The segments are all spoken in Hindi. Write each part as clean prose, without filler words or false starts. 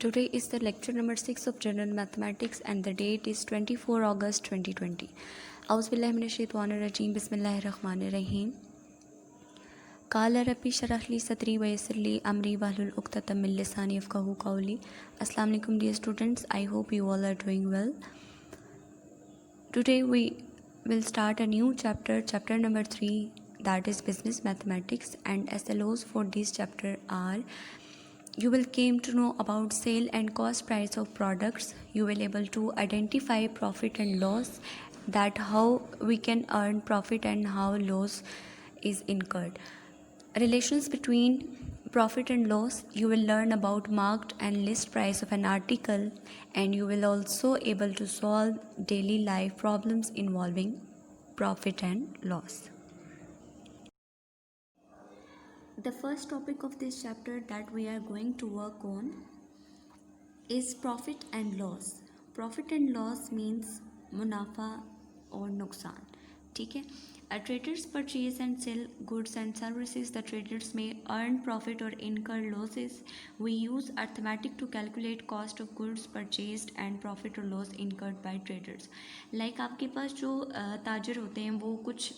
Today is the lecture number 6 of General Mathematics and the date is 24 August 2020. Auzubillahiminash-shaytanir-rajim. Bismillahir-rahmanir-rahim. Qala rabbi shrah li sadri wa yassir li amri wahlul uqdatam min lisani yafqahu qawli. Assalamu alaikum dear students. I hope you all are doing well. Today we will start a new chapter, chapter number 3, that is business mathematics, and SLOs for this chapter are: you will came to know about sale and cost price of products. You will able to identify profit and loss, that how we can earn profit and how loss is incurred. Relations between profit and loss. You will learn about marked and list price of an article, and you will also able to solve daily life problems involving profit and loss. The first topic of this chapter that we are going to work on is profit and loss. Profit and loss means मुनाफा और नुकसान. ठीक है. Traders purchase and sell goods and services. The traders may earn profit or incur losses. We use arithmetic to calculate cost of goods purchased and profit or loss incurred by traders. Like आपके पास जो ताजर होते हैं वो कुछ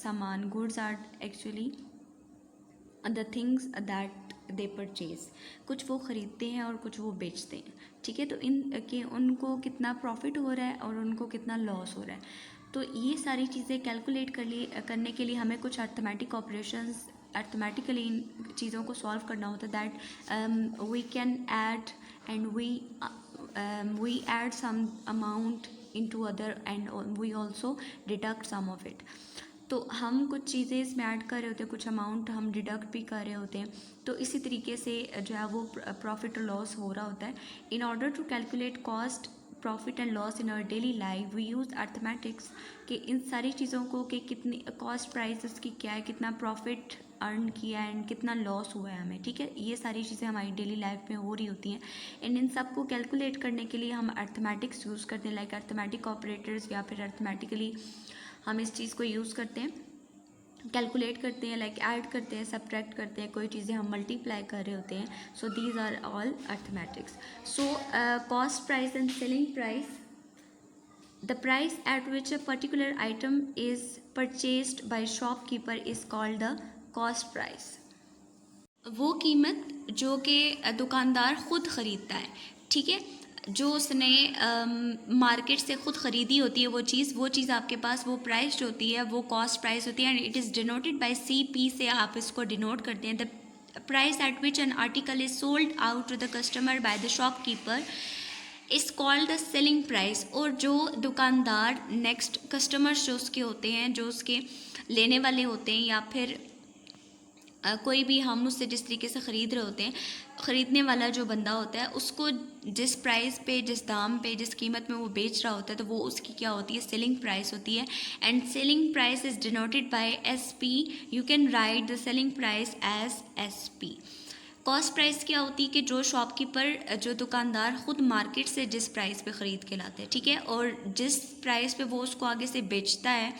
सामान, goods are actually the things that they purchase, कुछ वो ख़रीदते हैं और कुछ वो बेचते हैं. ठीक है. तो इन के उनको कितना प्रॉफिट हो रहा है और उनको कितना लॉस हो रहा है, तो ये सारी चीज़ें कैलकुलेट करने के लिए हमें कुछ अर्थमेटिक ऑपरेशंस अर्थमेटिकली इन चीज़ों को सॉल्व करना होता है. That we can add and we add some amount into other and we also deduct some of it. तो हम कुछ चीज़ें इसमें ऐड कर रहे होते हैं, कुछ अमाउंट हम डिडक्ट भी कर रहे होते हैं. तो इसी तरीके से जो है वो प्रॉफिट और लॉस हो रहा होता है. In order to calculate cost, profit and loss in our daily life we use arithmetics कि इन सारी चीज़ों को कि कितनी कॉस्ट प्राइस उसकी क्या है, कितना प्रॉफिट अर्न किया है एंड कितना लॉस हुआ है हमें. ठीक है. ये सारी चीज़ें हमारी डेली लाइफ में हो रही होती हैं एंड इन सब को कैलकुलेट करने के लिए हम अर्थमेटिक्स यूज़ करते हैं, लाइक अर्थमेटिक ऑपरेटर्स, या फिर अर्थमेटिकली हम इस चीज़ को यूज़ करते हैं, कैलकुलेट करते हैं, लाइक ऐड करते हैं, सब्ट्रैक्ट करते हैं, कोई चीज़ें हम मल्टीप्लाई कर रहे होते हैं. So these are all arithmetics. So cost price and selling price. The price at which a particular item is purchased by shopkeeper is called the cost price. वो कीमत जो कि दुकानदार ख़ुद ख़रीदता है. ठीक है. जो उसने मार्केट से ख़ुद ख़रीदी होती है वो चीज़ आपके पास वो प्राइस होती है, वो कॉस्ट प्राइस होती है and it is denoted by CP से आप इसको डिनोट करते हैं. The price at which an article is sold out to the customer by the shopkeeper is called the selling price. और जो दुकानदार नेक्स्ट कस्टमर्स जो उसके होते हैं, जो उसके लेने वाले होते हैं, या फिर कोई भी हम उससे जिस तरीके से ख़रीद रहे होते हैं, ख़रीदने वाला जो बंदा होता है उसको जिस प्राइस पे, जिस दाम पे, जिस कीमत में वो बेच रहा होता है, तो वो उसकी क्या होती है, सेलिंग प्राइस होती है. And selling price is denoted by SP. You can write the selling price as SP. Cost price क्या होती है कि जो शॉपकीपर, जो दुकानदार ख़ुद मार्केट से जिस प्राइस पे ख़रीद के लाते हैं. ठीक है. और जिस प्राइस पे वो उसको आगे से बेचता है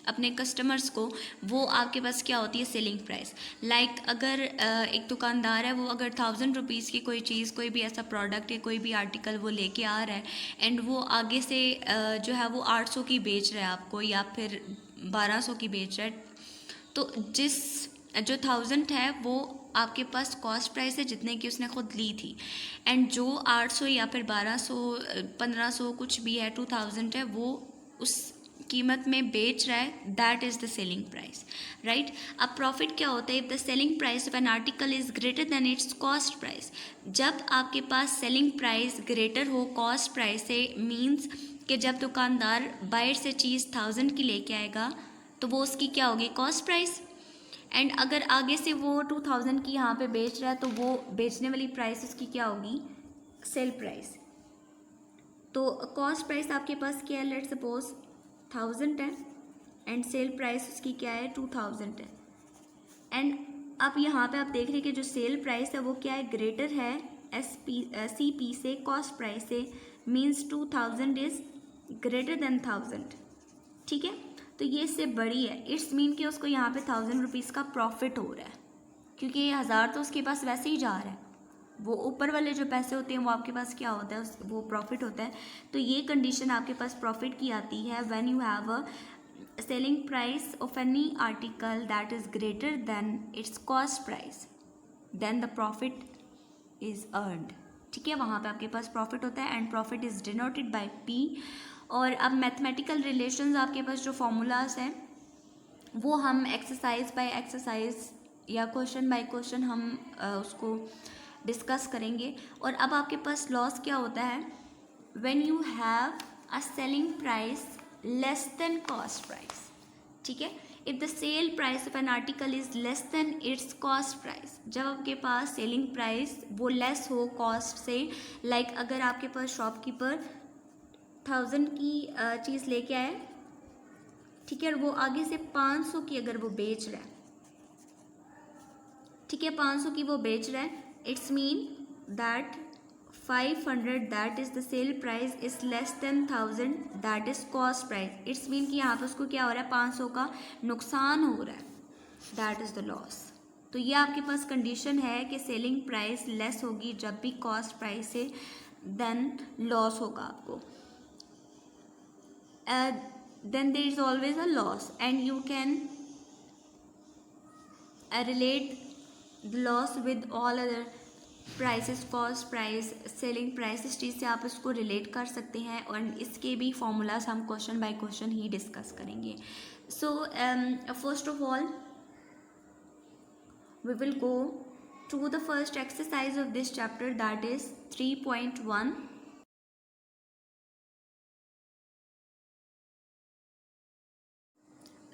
अपने कस्टमर्स को, वो आपके पास क्या होती है, सेलिंग प्राइस. लाइक अगर एक दुकानदार है, वो अगर 1000 रुपीज़ की कोई चीज़, कोई भी ऐसा प्रोडक्ट या कोई भी आर्टिकल वो लेके आ रहा है एंड वो आगे से जो है वो 800 की बेच रहा है आपको, या फिर 1200 की बेच रहा है, तो जो 1000 है वो आपके पास कॉस्ट प्राइस है जितने की उसने खुद ली थी, एंड जो 800 या फिर 1200, 1500 कुछ भी है, 2000 है, वो उस कीमत में बेच रहा है. That is the selling price. Right. अब प्रॉफिट क्या होता है? If the selling price of N article is greater than its cost price. जब आपके पास सेलिंग प्राइस ग्रेटर हो कॉस्ट प्राइस से, मीन्स कि जब दुकानदार बाहर से चीज़ 1000 की लेके आएगा तो वो उसकी क्या होगी, कॉस्ट प्राइस. एंड अगर आगे से वो 2000 की यहाँ पे बेच रहा है तो वो बेचने वाली प्राइस उसकी क्या होगी, सेल प्राइस. तो कॉस्ट प्राइस आपके पास क्या है, लेट्स सपोज 1000 है एंड सेल प्राइस उसकी क्या है, 2000 है. एंड अब यहाँ पे आप देख रहे हैं कि जो सेल प्राइस है वो क्या है, ग्रेटर है CP से, कॉस्ट प्राइस से, मीन्स 2000 इज़ ग्रेटर देन 1000. ठीक है. तो ये इससे बड़ी है. इट्स मीन कि उसको यहाँ पे 1000 रुपीज़ का प्रॉफिट हो रहा है, क्योंकि ये 1000 तो उसके पास वैसे ही जा रहा है, वो ऊपर वाले जो पैसे होते हैं वो आपके पास क्या होता है, वो प्रॉफिट होता है। तो ये कंडीशन आपके पास प्रॉफिट की आती है when you have a selling price of any article that is greater than its cost price, then the profit is earned. ठीक है, वहाँ पे आपके पास प्रॉफिट होता है and profit is denoted by P. और अब मैथमेटिकल रिलेशंस आपके पास जो फॉर्मूलाज हैं वो हम एक्सरसाइज बाय एक्सरसाइज या क्वेश्चन बाय क्वेश्चन हम उसको डिस्कस करेंगे। और अब आपके पास लॉस क्या होता है, when you have a selling price less than cost price. ठीक है, if the sell price of an article is less than its cost price, जब आपके पास सेलिंग प्राइस वो लेस हो कॉस्ट से, लाइक अगर आपके पास शॉपकीपर 1000 की चीज़ लेके आए, ठीक है, और वो आगे से 500 की अगर वो बेच रहा है, ठीक है, 500 की वो बेच रहा है, it's mean that 500 that is the sell price is less than 1000 that is cost price. It's mean कि यहाँ पे उसको क्या हो रहा है, 500 का नुकसान हो रहा है, दैट इज द लॉस। तो ये आपके पास कंडीशन है कि सेलिंग प्राइस लेस होगी जब भी कॉस्ट प्राइस से, देन लॉस होगा आपको। then there is always a loss and you can relate the loss with all other prices, cost price, selling price, इस चीज़ से आप इसको रिलेट कर सकते हैं और इसके भी फॉर्मूलाज हम क्वेश्चन बाय क्वेश्चन ही डिस्कस करेंगे। So first of all we will go to the first exercise of this chapter, that is 3.1.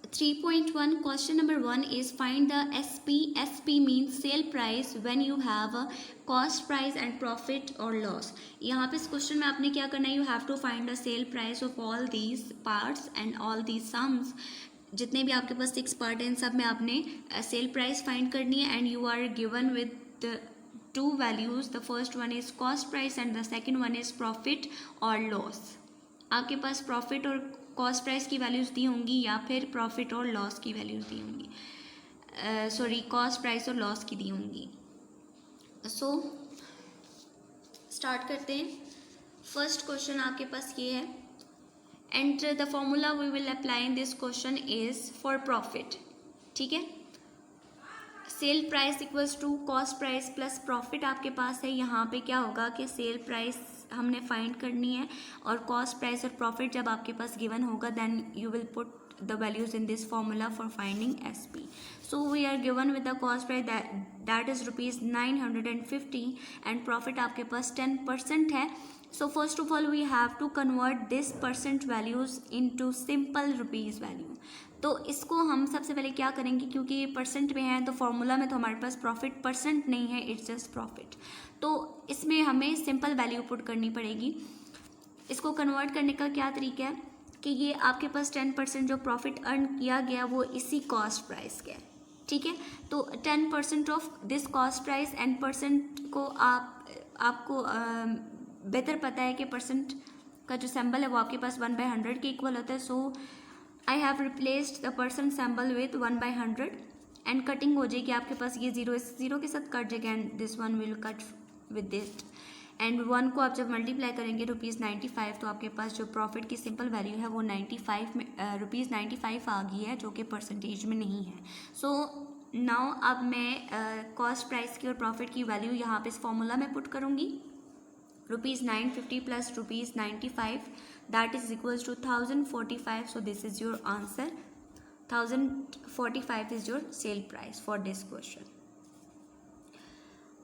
3.1 question number 1 is find the SP. SP means sale price when you have a cost price and profit or loss. यहाँ पे इस क्वेश्चन में आपने क्या करना है, you have to find the sale price of all these parts and all these sums. जितने भी आपके पास 6 पार्ट हैं इन सब में आपने सेल प्राइस फाइंड करनी है and you are given with two values. The first one is cost price and the second one is profit or loss. आपके पास प्रॉफिट और कॉस्ट प्राइस की वैल्यूज़ दी होंगी या फिर प्रॉफिट और लॉस की वैल्यूज़ दी होंगी, सॉरी कॉस्ट प्राइस और लॉस की दी होंगी। सो स्टार्ट करते हैं। फर्स्ट क्वेश्चन आपके पास ये है and the formula we will apply in this question is for profit. ठीक है, sell price equals to cost price plus profit आपके पास है। यहाँ पे क्या होगा कि सेल प्राइस हमने फाइंड करनी है और कॉस्ट प्राइस और प्रॉफिट जब आपके पास गिवन होगा then you will put the values in this formula for finding SP. So we are given with the cost price that is ₹950 and profit आपके पास 10% है। So first of all we have to convert this percent values into simple rupees value. तो इसको हम सबसे पहले क्या करेंगे, क्योंकि ये परसेंट में है तो फॉर्मूला में तो हमारे पास प्रॉफिट परसेंट नहीं है, इट्स जस्ट प्रॉफिट। तो इसमें हमें सिंपल वैल्यू पुट करनी पड़ेगी। इसको कन्वर्ट करने का क्या तरीका है कि ये आपके पास 10% जो प्रॉफिट अर्न किया गया वो इसी कॉस्ट प्राइस का है। ठीक है, तो 10% of this cost price and percent को आपको बेहतर पता है कि परसेंट का जो सिंबल है वो आपके पास 1/100 के इक्वल होता है। So I have replaced the percent symbol with 1/100 and cutting हो जाएगी आपके पास, ये 0 के साथ कट जाएगा and this one will cut with this and 1 को आप जब मल्टीप्लाई करेंगे ₹95 तो आपके पास जो प्रॉफिट की सिंपल वैल्यू है वो 95 में ₹95 आ गई है, जो कि परसेंटेज में नहीं है। सो नाउ अब मैं कॉस्ट प्राइस की और प्रॉफिट की वैल्यू यहाँ पे इस फॉर्मूला में पुट करूँगी। ₹950 plus ₹95 that is equals to 1045. So this is your answer. 1045 is your sale price for this question.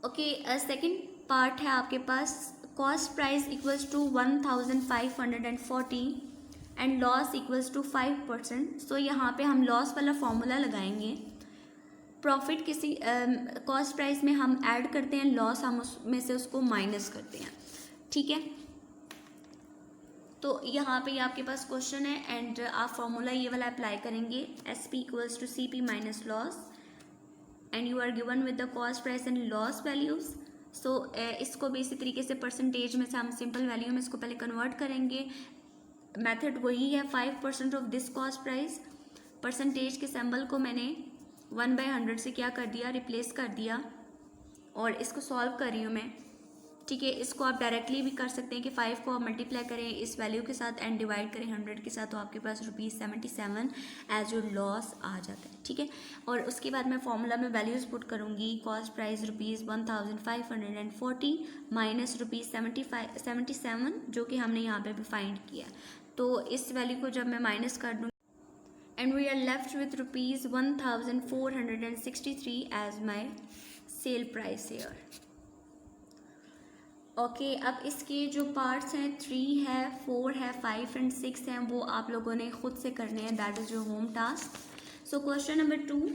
Okay, second part है आपके पास cost price equals to 1540 and loss equals to 5%. So यहाँ पे हम loss वाला फॉर्मूला लगाएंगे। प्रॉफिट किसी कॉस्ट प्राइस में हम ऐड करते हैं, लॉस हम उसमें से उसको माइनस करते हैं। ठीक है, तो यहाँ पे आपके पास क्वेश्चन है एंड आप फॉर्मूला ये वाला अप्लाई करेंगे, SP equals to CP minus loss and you are given with the cost price and loss values. So इसको भी इसी तरीके से परसेंटेज में से हम सिंपल वैल्यू में इसको पहले कन्वर्ट करेंगे। मेथड वही है, 5% of this cost price. Percentage के सिंबल को मैंने 1/100 से क्या कर दिया, रिप्लेस कर दिया और इसको सॉल्व कर रही हूँ मैं, ठीक है। इसको आप डायरेक्टली भी कर सकते हैं कि 5 को आप मल्टीप्लाई करें इस वैल्यू के साथ एंड डिवाइड करें 100 के साथ, तो आपके पास ₹77 एज योर लॉस आ जाता है, ठीक है। और उसके बाद मैं फॉर्मूला में वैल्यूज़ पुट करूँगी। कॉस्ट प्राइस ₹1540 माइनस ₹77 जो कि हमने यहाँ पे भी फाइंड किया। तो इस वैल्यू को जब मैं माइनस कर दूँ and we are left with ₹1463 as my sell price here. Okay अब इसके जो पार्ट्स हैं 3 है, 4 है, 5 एंड 6 हैं, वो आप लोगों ने खुद से करने हैं, that is your home task. So question number 2,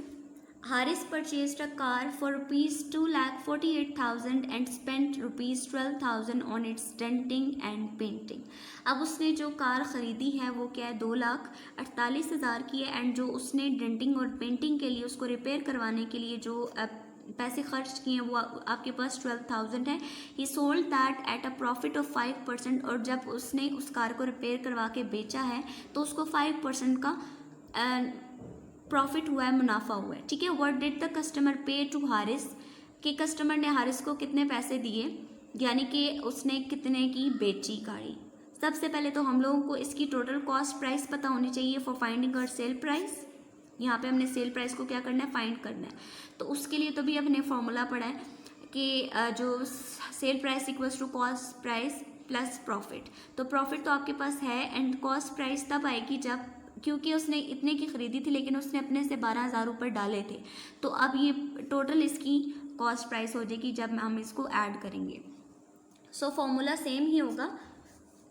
Haris purchased a car for ₹2,48,000 and spent ₹12,000 on it's denting and painting. अब उसने जो कार ख़रीदी है वो क्या है, 2,48,000 की है, एंड जो उसने डेंटिंग और पेंटिंग के लिए, उसको रिपेयर करवाने के लिए जो पैसे खर्च किए हैं वो आपके पास 12,000 है। ही sold that at a profit of 5%, और जब उसने उस कार को रिपेयर करवा के बेचा है तो उसको 5% का प्रॉफिट हुआ है, मुनाफा हुआ है, ठीक है। व्हाट डिड द कस्टमर पे टू हारिस, कि कस्टमर ने हारिस को कितने पैसे दिए, यानी कि उसने कितने की बेची गाड़ी। सबसे पहले तो हम लोगों को इसकी टोटल कॉस्ट प्राइस पता होनी चाहिए फॉर फाइंडिंग और सेल प्राइस। यहाँ पे हमने सेल प्राइस को क्या करना है, फाइंड करना है। तो उसके लिए तो भी हमने फॉर्मूला पढ़ा है कि जो sell price equals to cost price plus profit. तो प्रॉफिट तो आपके पास है एंड कॉस्ट प्राइस तब आएगी जब, क्योंकि उसने इतने की खरीदी थी लेकिन उसने अपने से 12,000 रुपये डाले थे, तो अब ये टोटल इसकी कॉस्ट प्राइस हो जाएगी जब हम इसको ऐड करेंगे। सो फॉर्मूला सेम ही होगा,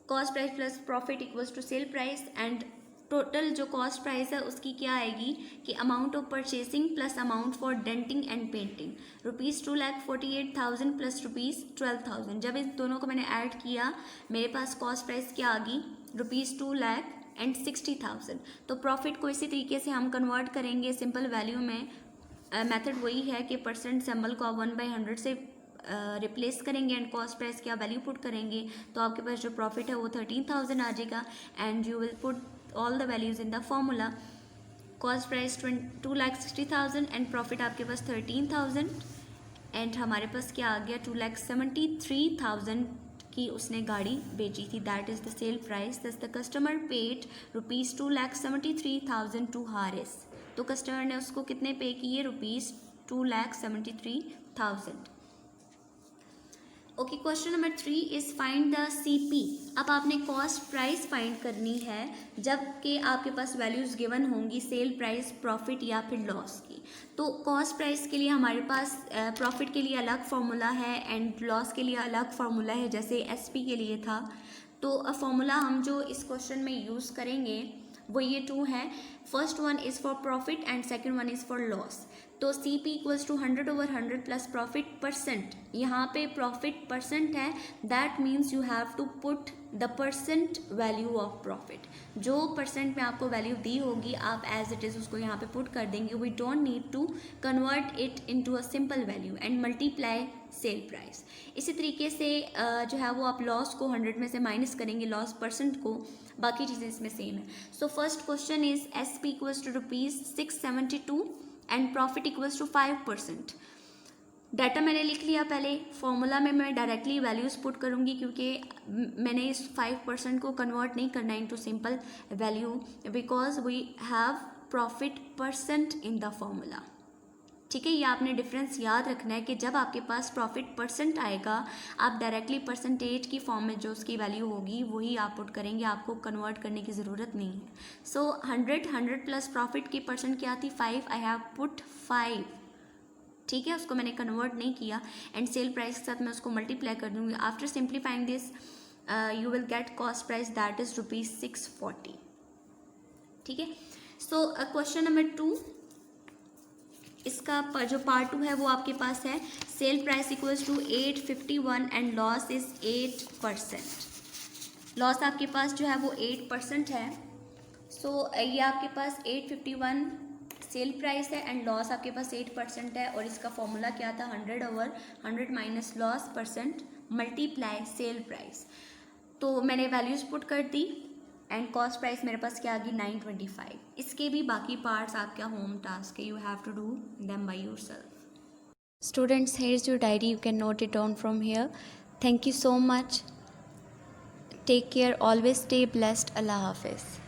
cost price plus profit equals to sell price, and total जो कॉस्ट प्राइस है उसकी क्या आएगी कि amount of purchasing plus amount for denting and painting, ₹2,48,000 plus ₹12,000। जब इस दोनों को मैंने ऐड किया मेरे पास कॉस्ट प्राइस क्या आ गई, ₹2,60,000। तो प्रॉफिट को इसी तरीके से हम कन्वर्ट करेंगे सिंपल वैल्यू में। मेथड वही है कि परसेंट सिंबल को आप 1/100 से रिप्लेस करेंगे एंड कॉस्ट प्राइस क्या वैल्यू पुट करेंगे, तो आपके पास जो प्रॉफिट है वो 13,000 आ जाएगा, and you will put all the values in the formula. Cost price 2,60,000 and profit आपके पास 13,000, एंड हमारे पास क्या आ गया, 2,73,000 की उसने गाड़ी बेची थी, that is the sell price. Thus the customer paid ₹2,73,000 to Haris. तो कस्टमर ने उसको कितने पे किए, ₹2,73,000। Okay question number 3 is find the CP। अब आपने कॉस्ट प्राइस फाइंड करनी है जबकि आपके पास वैल्यूज गिवन होंगी सेल प्राइस, प्रॉफिट या फिर लॉस की। तो कॉस्ट प्राइस के लिए हमारे पास प्रॉफिट के लिए अलग फार्मूला है एंड लॉस के लिए अलग फार्मूला है, जैसे SP के लिए था। तो फार्मूला हम जो इस क्वेश्चन में यूज़ करेंगे वो ये 2 हैं। First one is for profit and second one is for loss. तो CP equals to 100/100 plus profit percent. यहाँ पे प्रॉफिट परसेंट है, that means you have to put the percent value of profit. जो परसेंट में आपको वैल्यू दी होगी आप एज इट इज़ उसको यहाँ पे पुट कर देंगे। We don't need to convert it into a simple value and multiply sell price. इसी तरीके से जो है वो आप लॉस को 100 में से माइनस करेंगे, लॉस परसेंट को, बाकी चीज़ें इसमें सेम है। So first question is SP equals to ₹672 and profit equals to 5%। Data मैंने लिख लिया पहले, फॉर्मूला में मैं डायरेक्टली वैल्यूज़ पुट करूँगी क्योंकि मैंने इस 5% को कन्वर्ट नहीं करना into simple value because we have profit percent in the formula. ठीक है, ये आपने डिफरेंस याद रखना है कि जब आपके पास प्रॉफिट परसेंट आएगा आप डायरेक्टली परसेंटेज की फॉर्म में जो उसकी वैल्यू होगी वही आप पुट करेंगे, आपको कन्वर्ट करने की ज़रूरत नहीं है। सो 100 प्लस प्रॉफिट की परसेंट क्या थी 5, आई हैव पुट 5। ठीक है, उसको मैंने कन्वर्ट नहीं किया एंड सेल प्राइस के साथ मैं उसको मल्टीप्लाई कर दूँगी। After simplifying this you will get cost price that is ₹640। ठीक है, सो क्वेश्चन नंबर 2 इसका जो पार्ट 2 है वो आपके पास है sell price equals to 851 and loss is 8%। Loss आपके पास जो है वो 8% है। सो ये आपके पास 851 सेल प्राइस है एंड लॉस आपके पास 8% है, और इसका फॉर्मूला क्या था 100/100 minus loss percent multiply sell price. तो मैंने वैल्यूज़ पुट कर दी एंड कॉस्ट प्राइस मेरे पास क्या आ गई 925। इसके भी बाकी पार्ट्स आपका होम टास्क है, you have to do them by yourself. Students, here's your diary. You can note it down from here. Thank you so much. Take care. Always stay blessed. Allah Hafiz.